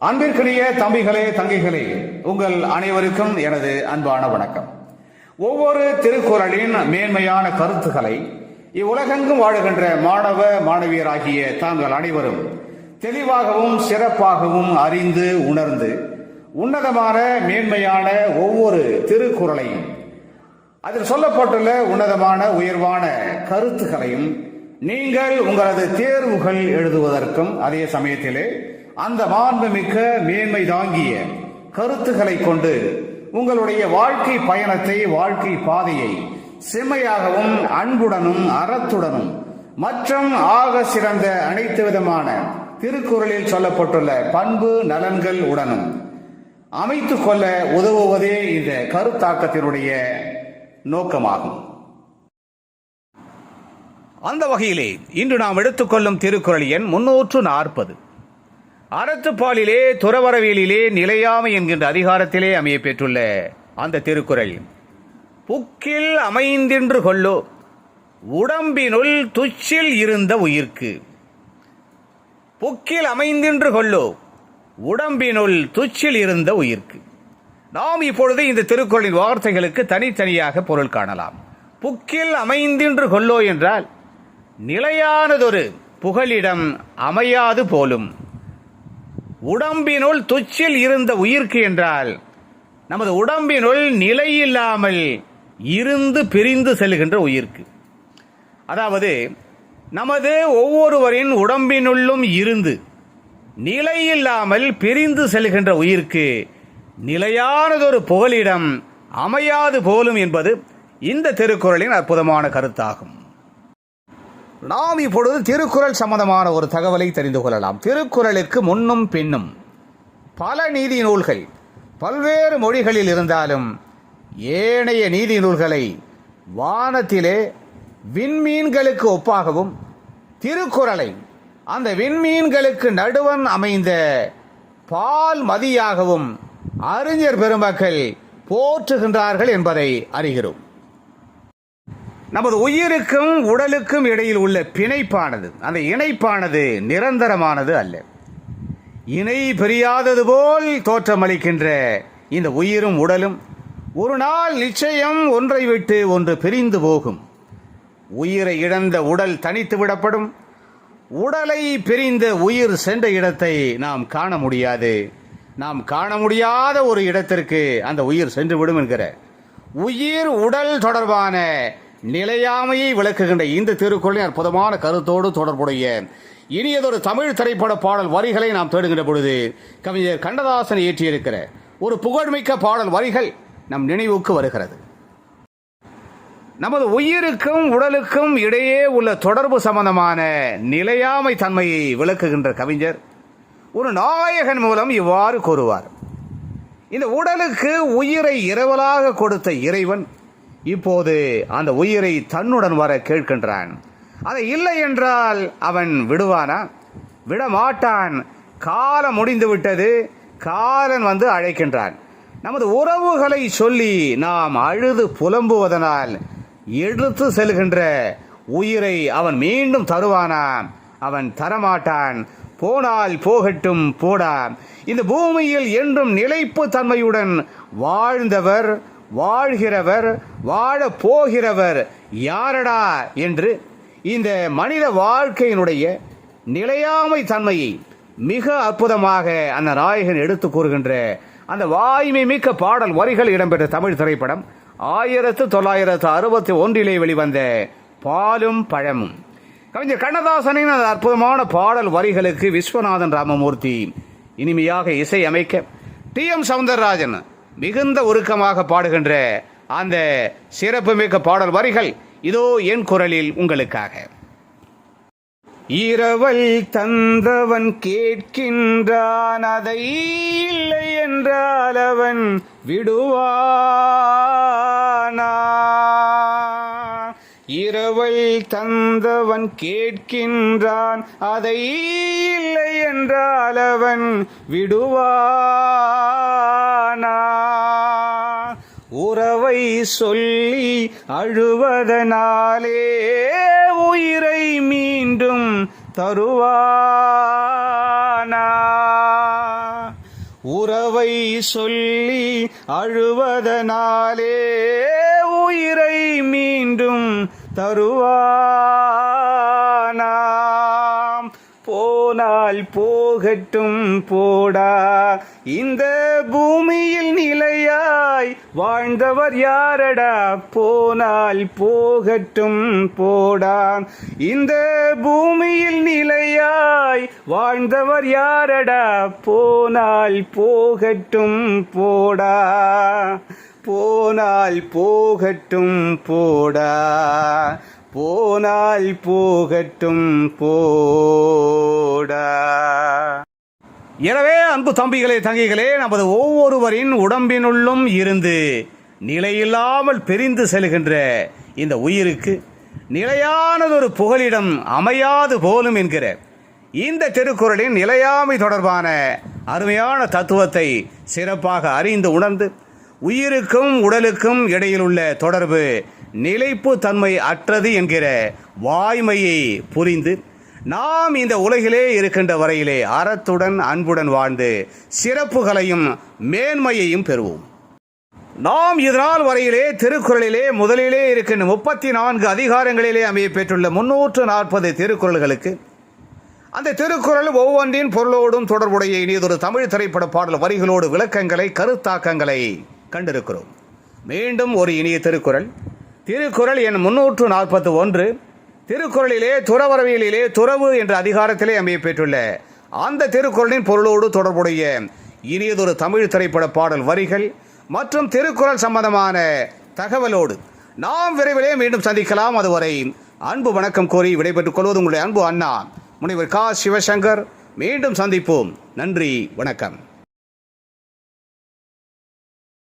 அன்பிற்குரிய தம்பிகளே, தங்கைகளே, உங்கள் அனைவருக்கும் எனது அன்பான வணக்கம். ஒவ்வொரு திருக்குறளின் மேன்மையான கருத்துக்களை இவ்வுலகெங்கும் வாழுகின்ற மாணவ மாணவியராகிய தாங்கள் அனைவரும் தெளிவாகவும் சிறப்பாகவும் அறிந்து உணர்ந்து உன்னதமான மேன்மையான ஒவ்வொரு திருக்குறளையும் அதில் சொல்லப்பட்டுள்ள உன்னதமான உயர்வான கருத்துக்களையும் நீங்கள் உங்களது தேர்வுகள் எழுதுவதற்கும் அதே சமயத்திலே அந்த மாண்புமிக்க மேன்மை தாங்கிய கருத்துக்களை கொண்டு உங்களுடைய வாழ்க்கை பயணத்தை, வாழ்க்கை பாதையை செம்மையாகவும் அன்புடனும் அறத்துடனும் மற்றும் ஆக சிறந்த அனைத்து விதமான திருக்குறளில் சொல்லப்பட்டுள்ள பண்பு நலன்கள் உடனும் அமைத்துக் கொள்ள உதவுவதே இந்த கருத்தாக்கத்தினுடைய நோக்கமாகும். அந்த வகையிலே இன்று நாம் எடுத்துக்கொள்ளும் திருக்குறள் எண் 340. அறத்துப்பாலிலே துறவரவியலிலே நிலையாமை என்கின்ற அதிகாரத்திலே அமைய பெற்றுள்ள அந்த திருக்குறள், புக்கில் அமைந்தின்று கொள்ளோ உடம்பினுள் துச்சில் இருந்த உயிர்க்கு. புக்கில் அமைந்தின்று கொள்ளோ உடம்பினுள் துச்சில் இருந்த உயிர்க்கு. நாம் இப்பொழுது இந்த திருக்குறளின் வார்த்தைகளுக்கு தனித்தனியாக பொருள் காணலாம். புக்கில் அமைந்தின்று கொள்ளோ என்றால் நிலையானதொரு புகலிடம் அமையாது போலும். உடம்பினுள் துச்சில் இருந்த உயிர்க்கு என்றால் நமது உடம்பினுள் நிலையில்லாமல் இருந்து பிரிந்து செல்கின்ற உயிர்க்கு. அதாவது நமது ஒவ்வொருவரின் உடம்பினுள்ளும் இருந்து நிலையில்லாமல் பிரிந்து செல்கின்ற உயிர்க்கு நிலையானதொரு புகலிடம் அமையாது போலும் என்பது இந்த திருக்குறளின் அற்புதமான கருத்தாகும். நாம் இப்பொழுது திருக்குறள் சம்பந்தமான ஒரு தகவலை தெரிந்து கொள்ளலாம். திருக்குறளுக்கு முன்னும் பின்னும் பல நீதி நூல்கள் பல்வேறு மொழிகளில் இருந்தாலும் ஏனைய நீதி நூல்களை வானத்திலே விண்மீன்களுக்கு ஒப்பாகவும் திருக்குறளை அந்த விண்மீன்களுக்கு நடுவன் அமைந்த பால் மதியாகவும் அறிஞர் பெருமக்கள் போற்றுகின்றார்கள் என்பதை அறிகிறோம். நமது உயிருக்கும் உடலுக்கும் இடையில் உள்ள பிணைப்பானது, அந்த இணைப்பானது நிரந்தரமானது அல்ல. இணை பிரியாதது போல் தோற்றமளிக்கின்ற இந்த உயிரும் உடலும் ஒரு நாள் நிச்சயம் ஒன்றை விட்டு ஒன்று பிரிந்து போகும். உயிரை இழந்த உடல் தனித்து விடப்படும். உடலை பிரிந்த உயிர் சென்ற இடத்தை நாம் காண முடியாது. நாம் காண முடியாத ஒரு இடத்திற்கு அந்த உயிர் சென்று விடும் என்கிற உயிர் உடல் தொடர்பான நிலையாமையை விளக்குகின்ற இந்த திருக்குறளின் அற்புதமான கருத்தோடு தொடர்புடைய இனியதொரு தமிழ் திரைப்பட பாடல் வரிகளை நாம் தேடுகின்ற பொழுது கவிஞர் கண்ணதாசன் இயற்றியிருக்கிற ஒரு புகழ்மிக்க பாடல் வரிகள் நம் நினைவுக்கு வருகிறது. நமது உயிருக்கும் உடலுக்கும் இடையே உள்ள தொடர்பு சம்பந்தமான நிலையாமை தன்மையை விளக்குகின்ற கவிஞர் ஒரு நாயகன் மூலம் இவ்வாறு கூறுவார். இந்த உடலுக்கு உயிரை இரவலாக கொடுத்த இறைவன் இப்போது அந்த உயிரை தன்னுடன் வர கேட்கின்றான். அதை இல்லை என்றால் அவன் விடுவானா? விடமாட்டான். காலம் முடிந்து விட்டது. காலன் வந்து அழைக்கின்றான். நமது உறவுகளை சொல்லி நாம் அழுது புலம்புவதனால் எடுத்து செல்கின்ற உயிரை அவன் மீண்டும் தருவானா? அவன் தரமாட்டான். போனால் போகட்டும் போடா. இந்த பூமியில் என்றும் நிலைப்பு தன்மையுடன் வாழ்ந்தவர், வாழ்கிறவர், வாழ போகிறவர் யாரடா என்று இந்த மனித வாழ்க்கையினுடைய நிலையாமை தன்மையை மிக அற்புதமாக அந்த நாயகன் எடுத்து கூறுகின்ற அந்த வாய்மை மிக்க பாடல் வரிகள் இடம்பெற்ற தமிழ் திரைப்படம் 1961 வெளிவந்த பாலும் பழமும். கவிஞர் கண்ணதாசனின் அந்த அற்புதமான பாடல் வரிகளுக்கு விஸ்வநாதன் ராமமூர்த்தி இனிமையாக இசை அமைக்க டி.எம். சௌந்தரராஜன் மிகுந்த உருக்கமாக பாடுகின்ற அந்த சிறப்புமிக்க பாடல் வரிகள் இதோ என் குரலில் உங்களுக்காக. இரவல் தந்தவன் கேட்கின்றான், அதை இல்லை என்றால் அவன் விடுவானா? இரவல் தந்தவன் கேட்கின்றான், அதை இல்லை என்றால் அவன் விடுவானா? உறவை சொல்லி அழுவதனாலே உயிரை மீண்டும் தருவானா? உறவை சொல்லி அழுவதனாலே உயிரை மீண்டும் தருவானாம். போனால் போகட்டும் போடா, இந்த பூமியில் நிலையாய் வாழ்ந்தவர் யாரடா? போனால் போகட்டும் போடா, இந்த பூமியில் நிலையாய் வாழ்ந்தவர் யாரடா? போனால் போகட்டும் போடா, போனால் போகட்டும் போடா, போனால் போகட்டும் போடா. எனவே அன்பு தம்பிகளே, தங்கிகளே, நமது ஒவ்வொருவரின் உடம்பினுள்ளும் இருந்து நிலையில்லாமல் பிரிந்து செல்கின்ற இந்த உயிருக்கு நிலையானதொரு புகலிடம் அமையாது போலும் என்கிற இந்த திருக்குறளின் நிலையாமை தொடர்பான அருமையான தத்துவத்தை சிறப்பாக அறிந்து உணர்ந்து உயிருக்கும் உடலுக்கும் இடையிலுள்ள தொடர்பு நிலைப்பு தன்மை அற்றது என்கிற வாய்மையை புரிந்து நாம் இந்த உலகிலே இருக்கின்ற வரையிலே அறத்துடன் அன்புடன் வாழ்ந்து சிறப்புகளையும் மேன்மையையும் பெறுவோம். நாம் இதனால் வரையிலே திருக்குறளிலே முதலிலே இருக்கின்ற 34 அதிகாரங்களிலே அமைய பெற்றுள்ள 340 திருக்குறள்களுக்கு அந்த திருக்குறள் ஒவ்வொன்றின் பொருளோடும் தொடர்புடைய இனியதொரு தமிழ் திரைப்பட பாடல் வரிகளோடு விளக்கங்களை, கருத்தாக்கங்களை கண்டிருக்கிறோம். மீண்டும் ஒரு இனிய திருக்குறள், திருக்குறள் எண் 341. திருக்குறளிலே துறவரவியலிலே துறவு என்ற அதிகாரத்திலே அமைய பெற்றுள்ள அந்த திருக்குறளின் பொருளோடு தொடர்புடைய இனியதொரு தமிழ் திரைப்பட பாடல் வரிகள் மற்றும் திருக்குறள் சம்பந்தமான தகவலோடு நாம் விரைவிலே மீண்டும் சந்திக்கலாம். அதுவரை அன்பு வணக்கம் கோரி விடைபெற்றுக் கொள்வது உங்களுடைய அன்பு அண்ணா முனைவர் கா. சிவசங்கர். மீண்டும் சந்திப்போம். நன்றி, வணக்கம்.